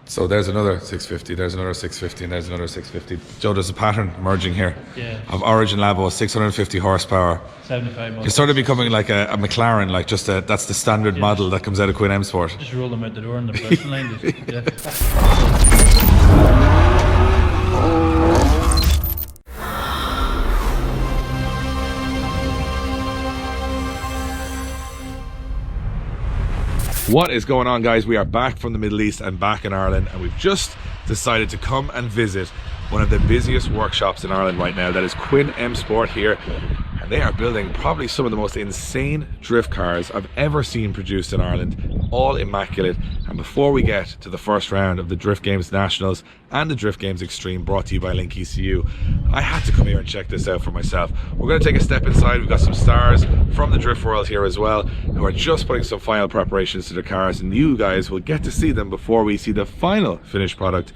So there's another 650, there's another 650, and there's another 650. Joe, there's a pattern emerging here of Origin Labo, 650 horsepower. 75 miles. It's sort of becoming like a McLaren, like just that's the standard model that comes out of Queen M Sport. Just roll them out the door in the production line. What is going on, guys? We are back from the Middle East and back in Ireland, and we've just decided to come and visit one of the busiest workshops in Ireland right now. That is Queen M Sport here, and they are building probably some of the most insane drift cars I've ever seen produced in Ireland, all immaculate. And before we get to the first round of the Drift Games Nationals and the Drift Games Extreme brought to you by Link ECU, I had to come here and check this out for myself. We're going to take a step inside. We've got some stars from the drift world here as well, who are just putting some final preparations to their cars, and you guys will get to see them before we see the final finished product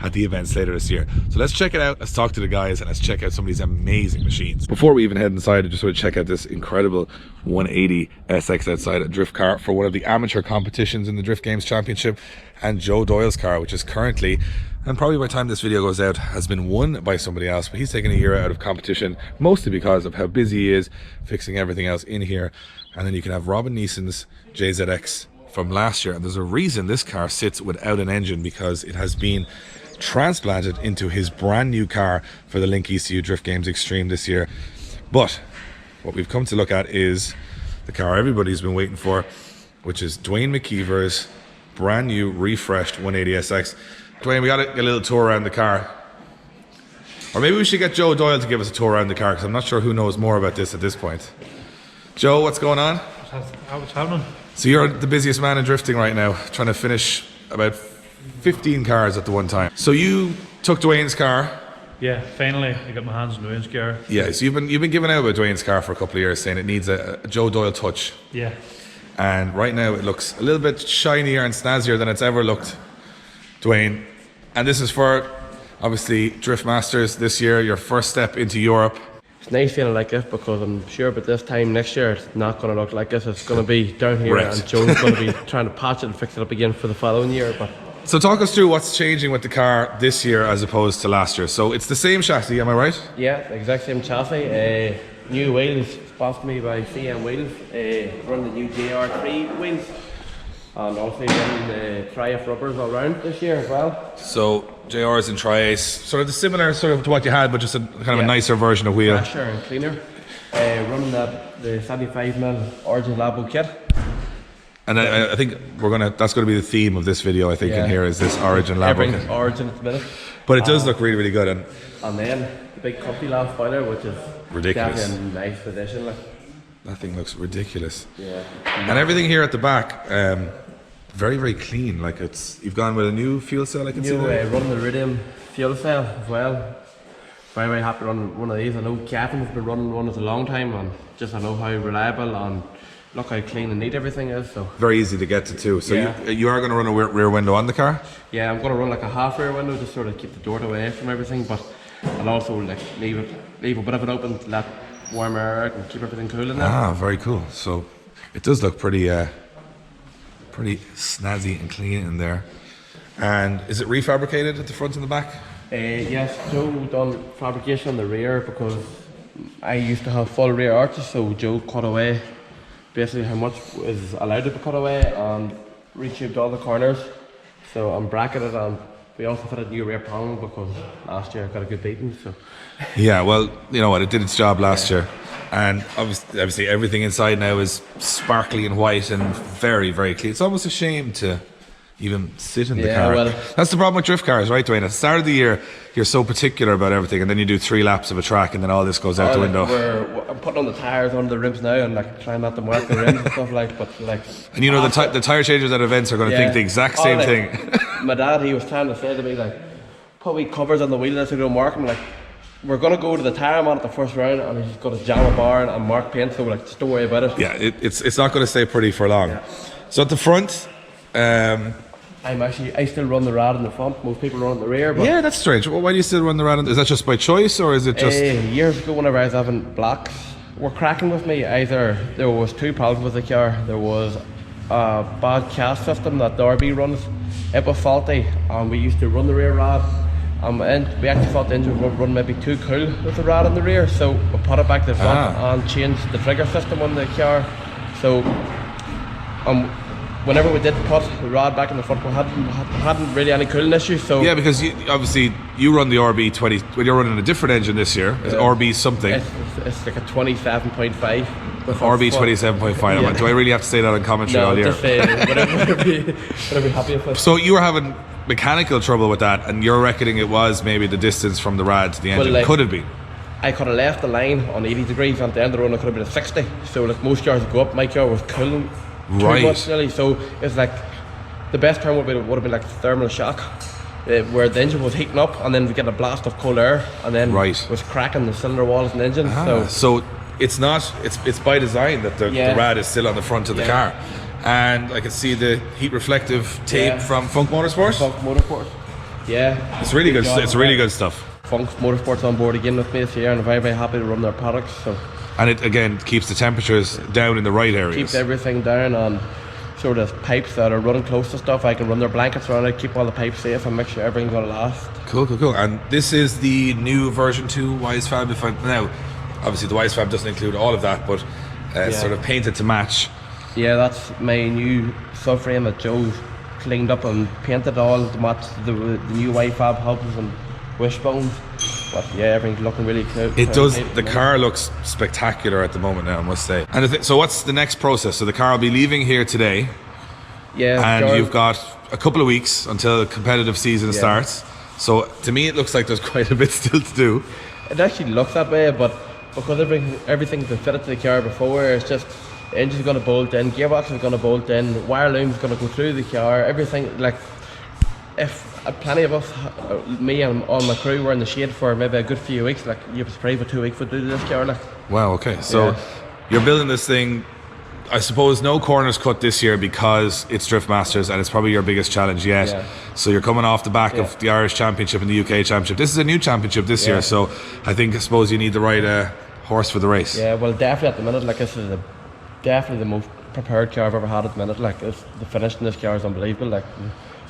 at the events later this year. So let's check it out, let's talk to the guys, and let's check out some of these amazing machines. Before we even head inside, I just want to check out this incredible 180 SX outside, a drift car for one of the amateur competitions in the Drift Games Championship, and Joe Doyle's car, which is currently, and probably by the time this video goes out, has been won by somebody else, but he's taken a year out of competition, mostly because of how busy he is fixing everything else in here. And then you can have Robin Neeson's JZX from last year, and there's a reason this car sits without an engine, because it has been transplanted into his brand new car for the Link ECU Drift Games Extreme this year. But what we've come to look at is the car everybody's been waiting for, which is Dwayne McKeever's brand new refreshed 180 SX. Dwayne, we got a little tour around the car, or maybe we should get Joe Doyle to give us a tour around the car, because I'm not sure who knows more about this at this point. Joe, what's going on? What's happening? So you're the busiest man in drifting right now, trying to finish about 15 cars at the one time. So you took Dwayne's car. Yeah, finally I got my hands on Dwayne's car. Yeah, so you've been giving out about Dwayne's car for a couple of years, saying it needs a Joe Doyle touch. Yeah. And right now it looks a little bit shinier and snazzier than it's ever looked, Dwayne. And this is for, obviously, Drift Masters this year, your first step into Europe. It's nice feeling like this, because I'm sure by this time next year it's not going to look like this. It's going to be down here, Right. and Joe's going to be trying to patch it and fix it up again for the following year. But So talk us through what's changing with the car this year as opposed to last year. So it's the same chassis, am I right? yeah, the exact same chassis. New wheels sponsored me by CM Wheels. Run the new JR3 wheels, and also running the Triumph rubbers all round this year as well. So JRs and Tri-Ace, sort of the similar sort of to what you had, but just a kind of a nicer version of wheel. Fresher and cleaner. Running the 75mm Origin Labo kit. And I think that's going to be the theme of this video, I think, in here, is this Origin Labo. Everything's Origin at the minute. But it does look really, really good. And then the big comfy laugh spoiler, which is Ridiculous. definitely a nice addition. Like. That thing looks ridiculous. Yeah. And everything here at the back, very, very clean. Like you've gone with a new fuel cell, I can see there. Running the Iridium fuel cell as well. Very, very happy running one of these. I know Kevin's been running one for a long time, and just I know how reliable and look how clean and neat everything is. So very easy to get to too. So yeah. you are going to run a rear window on the car? Yeah, I'm going to run like a half rear window, just sort of keep the door away from everything, but I'll also like leave a bit of it open to let warm air out and keep everything cool in there. Ah, very cool. So it does look pretty snazzy and clean in there. And is it refabricated at the front and the back? Yes, Joe done fabrication on the rear, because I used to have full rear arches, so Joe cut away basically how much is allowed to be cut away and retubed all the corners. So I'm bracketed, and we also fitted a new rear panel because last year I got a good beating. So yeah, well, you know what, it did its job last year. And obviously everything inside now is sparkly and white and very, very clean. It's almost a shame to even sit in the car. Well, that's the problem with drift cars, right, Dwayne? At the start of the year, you're so particular about everything, and then you do 3 laps of a track, and then all this goes out the window. I'm putting on the tyres under the rims now, and like trying not to mark the rims and stuff like. But like, and you know the tyre changers at events are going to think the exact same thing. My dad, he was trying to say to me like, put wee covers on the wheel so we don't mark them. Like, we're going to go to the tyre man at the first round, and he's going to jam a bar and mark paint. So like, just don't worry about it. Yeah, it's not going to stay pretty for long. Yeah. So at the front. I still run the rad in the front. Most people run in the rear. But yeah, that's strange. Well, why do you still run the rad? Is that just by choice, or is it just? Years ago, whenever I was having blocks were cracking with me, either there was 2 problems with the car. There was a bad cast system that the RB runs. It was faulty, and we used to run the rear rod. And we actually thought the engine would run maybe too cool with the rod in the rear, so we put it back to the front and changed the trigger system on the car. So whenever we did put the rod back in the front, we hadn't really any cooling issues. So Yeah, because obviously you run the RB20 when you're running a different engine this year. It's RB something. It's like a 27.5. RB 27.5. Yeah. Do I really have to say that on commentary all year? Just say whatever you're happy with. So you were having mechanical trouble with that, and you're reckoning it was maybe the distance from the rad to the engine. Like, could it be? I could have left the line on 80 degrees, and at the end of the run it could have been a 60. So like most cars would go up, my car was cooling too much nearly. So it's like the best term would have been like thermal shock, where the engine was heating up, and then we get a blast of cold air, and then was cracking the cylinder walls and the engine. So it's not. It's by design that the rad is still on the front of the car, and I can see the heat reflective tape from Funk Motorsport. Funk Motorsport. Yeah, it's really good. It's really good stuff. Funk Motorsport's on board again with me this year, and I'm very, very happy to run their products. So. And it again keeps the temperatures down in the right areas. Keeps everything down, and sort of pipes that are running close to stuff, I can run their blankets around it, keep all the pipes safe, and make sure everything's gonna last. Cool. And this is the new version 2 Wisefab. Now, obviously the Wisefab doesn't include all of that, but sort of painted to match. Yeah, that's my new subframe that Joe cleaned up and painted all to match the new Wisefab hubs and wishbones. But yeah, everything's looking really cool. It does. The car looks spectacular at the moment now, I must say. And so what's the next process? So the car will be leaving here today. Yeah. And you've got a couple of weeks until the competitive season starts. So to me it looks like there's quite a bit still to do. It actually looks that way, but because everything's been fitted to the car before, it's just the engine's going to bolt in, gearbox is going to bolt in, wire loom's going to go through the car, everything. Like, if plenty of us, me and all my crew, were in the shade for maybe a good few weeks, like you'd be surprised for 2 weeks would do this car. Like. Wow, okay. So you're building this thing, I suppose no corners cut this year because it's Drift Masters and it's probably your biggest challenge yet. Yeah. So you're coming off the back of the Irish Championship and the UK Championship. This is a new championship this year, so I suppose you need the right horse for the race. Yeah, well, definitely at the minute, like this is definitely the most prepared car I've ever had at the minute. Like the finish in this car is unbelievable. Like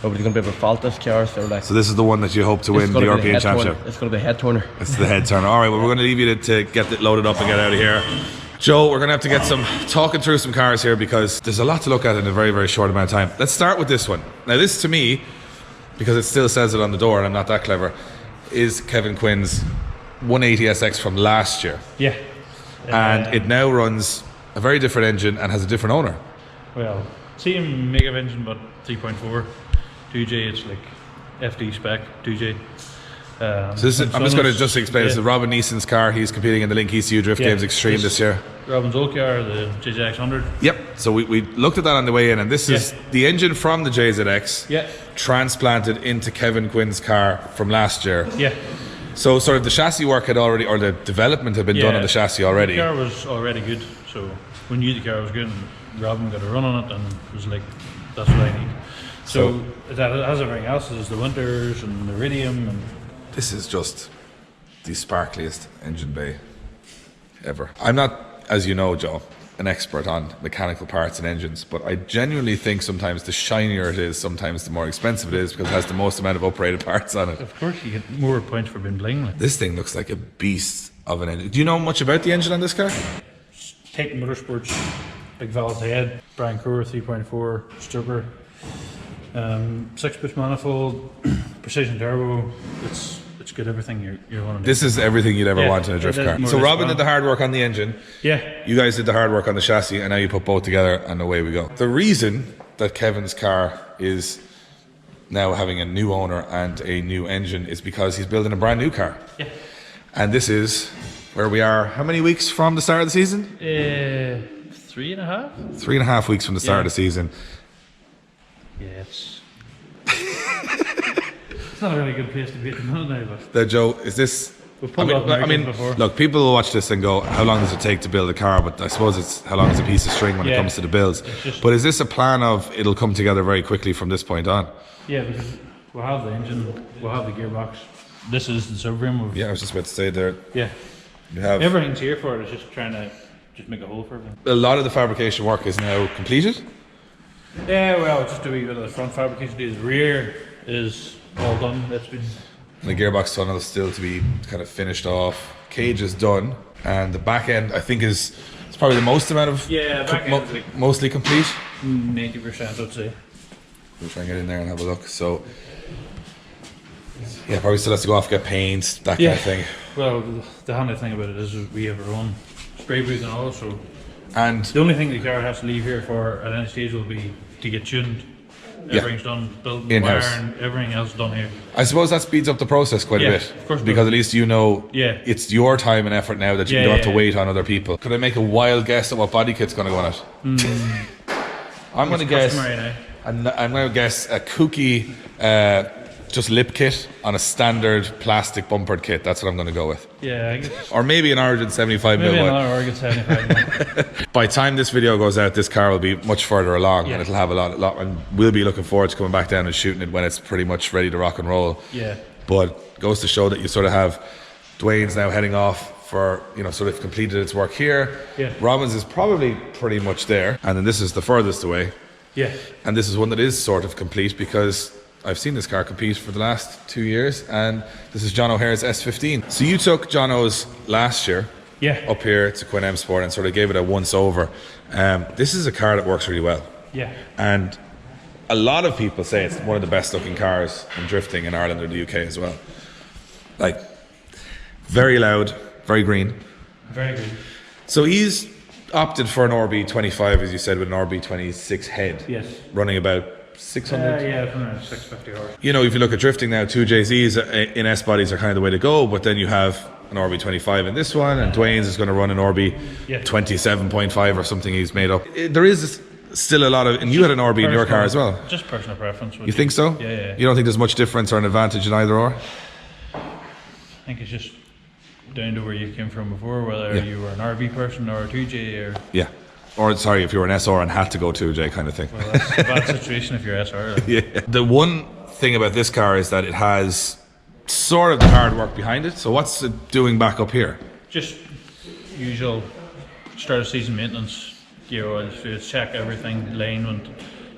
nobody's going to be able to fault this car. So this is the one that you hope to win the European Championship. It's going to be a head turner. It's the head turner. All right, well, we're going to leave you to get it loaded up and get out of here. Joe, we're going to have to get talking through some cars here because there's a lot to look at in a very, very short amount of time. Let's start with this one. Now, this to me, because it still says it on the door and I'm not that clever, is Kevin Quinn's 180SX from last year. Yeah. And it now runs a very different engine and has a different owner. Well, same makeup engine, but 3.4. 2J, it's like FD spec, 2J. So this is, I'm just going to explain this. This is Robin Neeson's car. He's competing in the Link ECU Drift Games Extreme this year. Robin's old car, the JZX100. Yep. So we looked at that on the way in, and this is the engine from the JZX transplanted into Kevin Quinn's car from last year. Yeah. So sort of the chassis work had already, or the development had been done on the chassis already. The car was already good, so we knew the car was good, and Robin got a run on it, and it was like, that's what I need. So that has everything else. There's the winters and the iridium, and this is just the sparkliest engine bay ever. I'm not, as you know, Joe, an expert on mechanical parts and engines, but I genuinely think sometimes the shinier it is, sometimes the more expensive it is because it has the most amount of uprated parts on it. Of course, you get more points for being bling. This thing looks like a beast of an engine. Do you know much about the engine on this car? Titan Motorsports, big valve head, Brian Coor 3.4 Stuber. 6-push manifold, precision turbo. It's good. Everything you want to do. This is everything you'd ever want in a drift car. So Robin did the hard work on the engine. Yeah. You guys did the hard work on the chassis, and now you put both together, and away we go. The reason that Kevin's car is now having a new owner and a new engine is because he's building a brand new car. Yeah. And this is where we are. How many weeks from the start of the season? 3.5. 3.5 weeks from the start of the season. Yeah, it's not a really good place to be at the moment now, but Joe, is this? I mean, look, people will watch this and go, how long does it take to build a car? But I suppose it's how long is a piece of string when it comes to the builds. But is this a plan of it'll come together very quickly from this point on? Yeah, because we'll have the engine, we'll have the gearbox. This is the subframe. Yeah, I was just about to say there. Yeah, you have everything's here for it. It's just trying to make a hole for everything. A lot of the fabrication work is now completed. Yeah, well, just a wee bit of the front fabrication. The rear is all done. That's been. The gearbox tunnel is still to be kind of finished off. Cage is done, and the back end I think is it's probably the most amount of back end is like mostly complete. 90%, I'd say. We'll try and get in there and have a look. So yeah, probably still has to go off, get paint, that kind of thing. Well, the handy thing about it is we have our own spray booth and all, so And the only thing the car has to leave here for at any stage will be to get tuned. Everything's done, built, in-house. wiring, everything else done here. I suppose that speeds up the process quite a bit. Of course it Because does. at least you know it's your time and effort now that you don't have to wait on other people. Could I make a wild guess at what body kit's going to go on it? I'm going to guess. I'm going to guess a kooky, just lip kit on a standard plastic bumpered kit. That's what I'm going to go with. Yeah, I guess. Or maybe an Origin 75 Maybe mil. another Origin 75. By the time this video goes out, this car will be much further along, and it'll have a lot, and we'll be looking forward to coming back down and shooting it when it's pretty much ready to rock and roll. Yeah. But goes to show that you sort of have Dwayne's now heading off for, sort of completed its work here. Yeah. Robbins is probably pretty much there, and then this is the furthest away. Yeah. And this is one that is sort of complete because I've seen this car compete for the last 2 years, and this is John O'Hare's S15. So you took John O's last year up here to Quinn M Sport and sort of gave it a once over. This is a car that works really well. Yeah. And a lot of people say it's one of the best looking cars in drifting in Ireland or the UK as well. Like, very loud, very green. Very good. So he's opted for an RB25, as you said, with an RB26 head. Yes. Running about 600. Yeah, from around 650 horse. If you look at drifting now, 2 JZs in S bodies are kind of the way to go, but then you have an RB25 in this one, and Dwayne's is going to run an RB27.5 or something he's made up. There is still a lot of, and you had an RB in your car as well. Just personal preference. You think so? Yeah. You don't think there's much difference or an advantage in either or? I think it's just down to where you came from before, whether you were an RB person or a 2J or... Yeah. Or, sorry, if you were an SR and had to go 2J kind of thing. Well, that's a bad situation if you're SR. Like. Yeah. The one thing about this car is that it has sort of the hard work behind it. So what's it doing back up here? Just usual start of season maintenance, gear oil, fluids, check everything, alignment,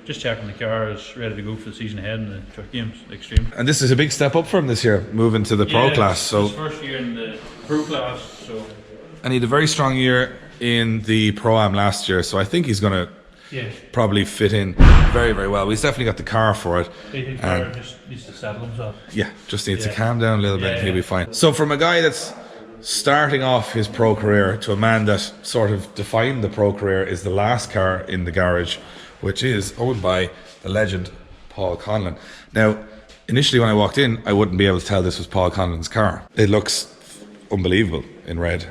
just checking the car is ready to go for the season ahead in the truck games, extreme. And this is a big step up from this year, moving to the pro class. So his first year in the pro class, so. And he had a very strong year in the Pro-Am last year, so I think he's going to probably fit in very, very well. He's definitely got the car for it. The car just needs to settle himself. Yeah, just needs to calm down a little bit and he'll be fine. So from a guy that's starting off his pro career to a man that sort of defined the pro career is the last car in the garage, which is owned by the legend Paul Conlon. Now, initially when I walked in, I wouldn't be able to tell this was Paul Conlon's car. It looks unbelievable in red.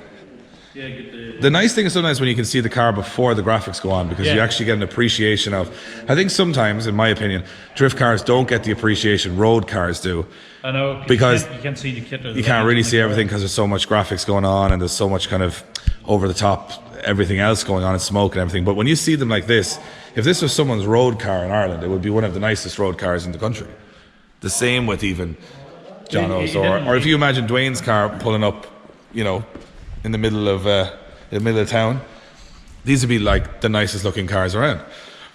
Yeah, get the nice thing is sometimes when you can see the car before the graphics go on, because you actually get an appreciation of, I think sometimes, in my opinion, drift cars don't get the appreciation road cars do. I know, because you can't see the kit. You can't really see everything because there's so much graphics going on and there's so much kind of over the top everything else going on and smoke and everything. But when you see them like this, if this was someone's road car in Ireland, it would be one of the nicest road cars in the country. The same with even John O's, or if you imagine Dwayne's car pulling up, in the middle of town, these would be like the nicest looking cars around.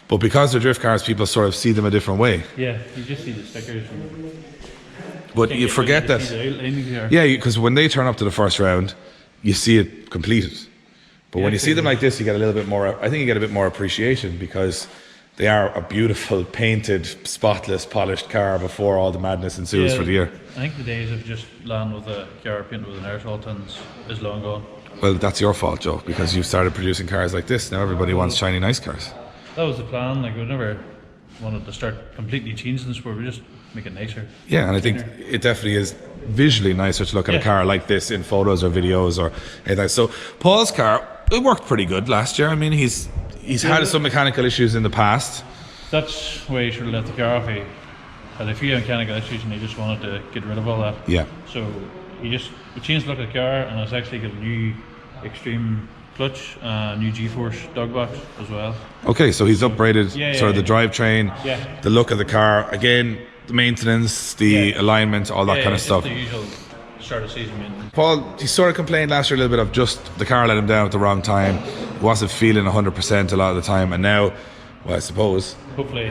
But because they're drift cars, people sort of see them a different way. Yeah, you just see the stickers. But you forget that. Yeah, because when they turn up to the first round, you see it completed. But when you see them like this, you get a little bit more. I think you get a bit more appreciation because they are a beautiful, painted, spotless, polished car before all the madness ensues for the year. I think the days of just landing with a car painted with an aerosol tint is long gone. Well, that's your fault, Joe, because you've started producing cars like this. Now everybody wants shiny, nice cars. That was the plan. Like, we never wanted to start completely changing the sport. We just make it nicer. Yeah, and I think it definitely is visually nicer to look at a car like this in photos or videos or anything. So Paul's car, it worked pretty good last year. I mean, he's had some mechanical issues in the past. That's why you should have let the car off. He had a few mechanical issues and he just wanted to get rid of all that. Yeah. So we changed the look of the car, and it's actually got a new extreme clutch, new G-force dog box as well. Okay, so he's upgraded sort of the drivetrain, the look of the car, again, the maintenance, the alignment, all that kind of stuff. The usual start of season maintenance. Paul, he sort of complained last year a little bit of just the car let him down at the wrong time. He wasn't feeling 100% a lot of the time, and now Well, I suppose hopefully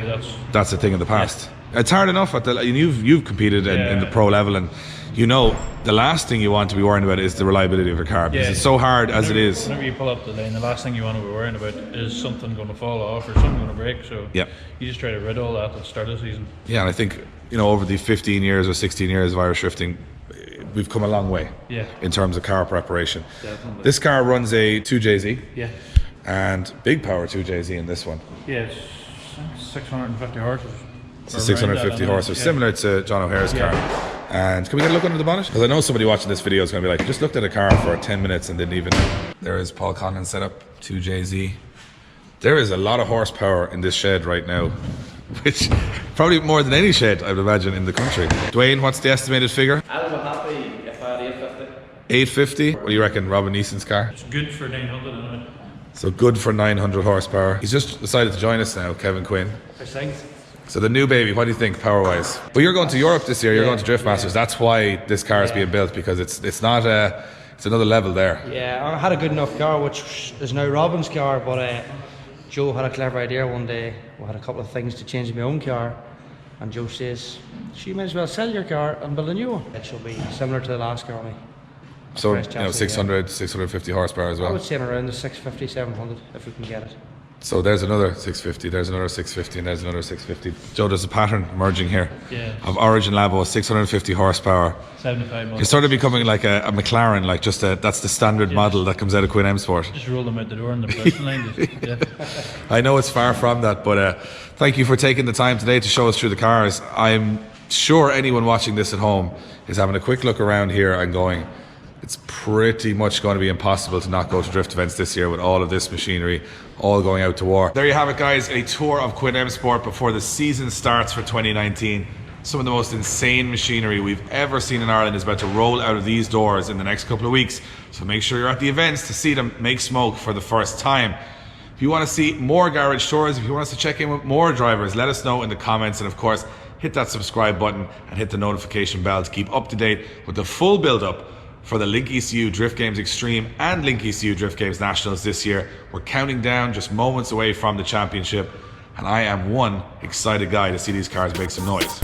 that's a thing of the past. It's hard enough at and you've competed in the pro level, and you know the last thing you want to be worrying about is the reliability of your car, because it's so hard as it is. Whenever you pull up the lane, the last thing you want to be worrying about is something going to fall off or something going to break. So you just try to rid all that at the start of the season. Yeah, and I think, you know, over the 15 years or 16 years of Irish drifting, we've come a long way in terms of car preparation. Definitely. This car runs a 2JZ. Yeah. And big power 2JZ in this one. Yeah, it's 650 horses. It's a 650 horses, similar to John O'Hare's car. And can we get a look under the bonnet? Because I know somebody watching this video is going to be like, just looked at a car for 10 minutes and didn't even... There is Paul Conlon setup, 2JZ. There is a lot of horsepower in this shed right now, which probably more than any shed, I would imagine, in the country. Dwayne, what's the estimated figure? I would be happy if I had 850. 850? What do you reckon, Robin Neeson's car? It's good for 900 anyway. So good for 900 horsepower. He's just decided to join us now, Kevin Quinn. Thanks. So the new baby, what do you think power-wise? But you're going to Europe this year, you're going to Drift Masters. That's why this car is being built, because it's not it's another level there. Yeah, I had a good enough car, which is now Robin's car, but Joe had a clever idea one day. We had a couple of things to change in my own car, and Joe says, "You might as well sell your car and build a new one. It shall be similar to the last car, only." So, you know, 600, 650 horsepower as well. I would say around the 650, 700 if we can get it. So there's another 650, there's another 650, and there's another 650. Joe, there's a pattern emerging here of Origin Labo, 650 horsepower. 75 miles. It's sort of becoming like a McLaren, like just that's the standard model that comes out of Quinn M Sport. Just roll them out the door in the production line. I know it's far from that, but thank you for taking the time today to show us through the cars. I'm sure anyone watching this at home is having a quick look around here and going, it's pretty much going to be impossible to not go to drift events this year with all of this machinery all going out to war. There you have it, guys, a tour of Quinn M Sport before the season starts for 2019. Some of the most insane machinery we've ever seen in Ireland is about to roll out of these doors in the next couple of weeks, so make sure you're at the events to see them make smoke for the first time. If you want to see more garage tours, if you want us to check in with more drivers, let us know in the comments, and of course hit that subscribe button and hit the notification bell to keep up to date with the full build-up for the Link ECU Drift Games Extreme and Link ECU Drift Games Nationals this year. We're counting down, just moments away from the championship, and I am one excited guy to see these cars make some noise.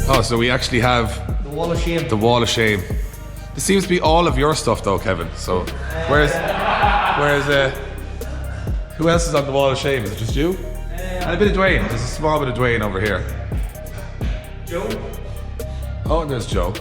Oh, so we actually have The Wall of Shame. the Wall of Shame. This seems to be all of your stuff though, Kevin. So where's who else is on the Wall of Shame? Is it just you? And a bit of Dwayne. There's a small bit of Dwayne over here. Joe. Oh, and there's Joe.